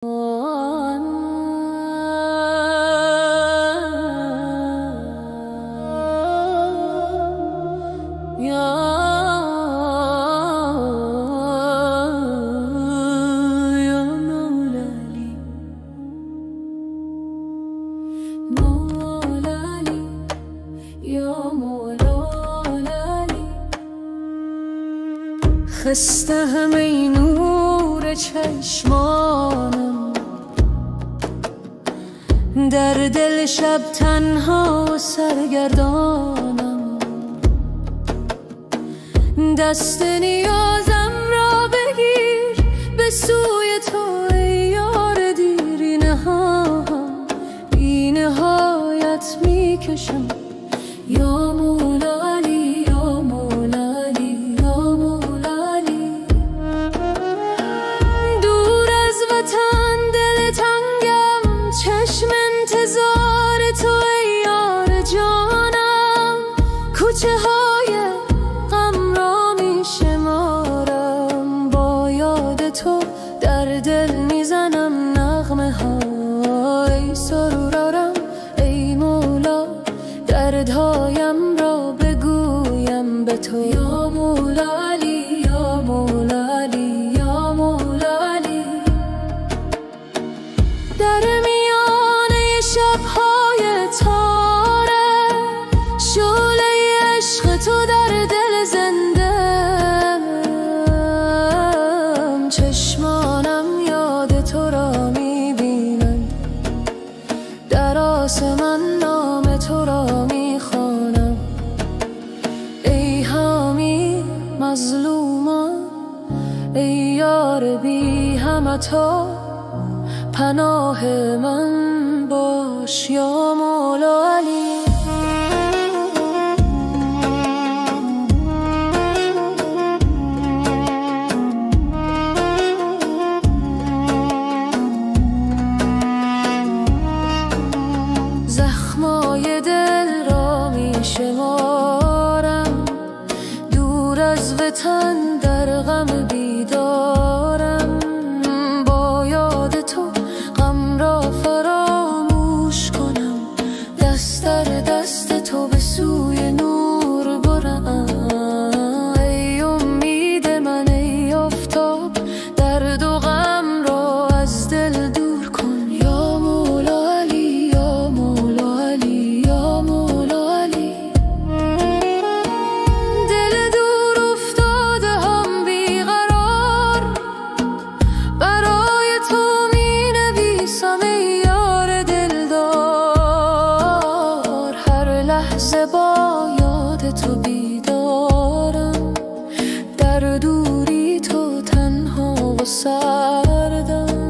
خسته هم ای نور چشمانم، در دل شب تنها و سرگردانم. دست نیازم را بگیر به سوی تو ای یار دیرینه ها، بی نهایت می کشم یا مولا علی، یا مولا علی، یا مولا علی. دور از وطن دل تنگم، چشم انتظار تو ای یار جانم. کوچه های غم را می شمارم، با یاد تو در دل میزنم نغمه های سرورارم. ای مولا دردهایم را بگویم به تو یا مولا علی، یا مولا علی، یا مولا علی. در میانه شبهای تاره، شعله عشق تو در دل زنده‌ام. چشمانم یاد تو را میبینن، در آسمان نام تو را میخوانم. ای حامی مظلومان، ای یار بی همتا، پناه من باش یا مولا علی. زخمای دل را می شمارم، دور از وطن در غم بیدارم. با یاد تو غم را فراموش کنم، دست در دست تو به سوی نور برم. ای امید من ای آفتاب، درد و غم را از دل دور کن یا مولا علی، یا مولا علی، یا مولا علی. دل دور افتاده هم بیقرار، برای تو می نویسم ای یار دلدار. هر لحظه با یاد تو بیدارم، در دوری تو تنها و سردم.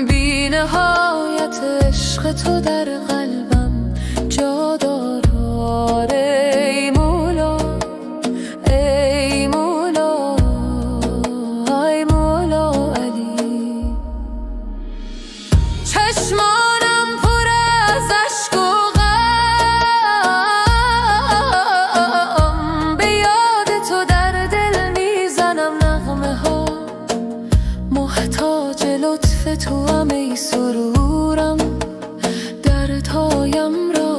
بی نهایت عشق تو در قلبم جا دارد. ای مولا، ای مولا، ای مولا علی. چشمانم پر از اشک و غم، به یاد تو در دل میزنم نغمه ها. محتاج لطف تو هم ای سرورم، دردهایم را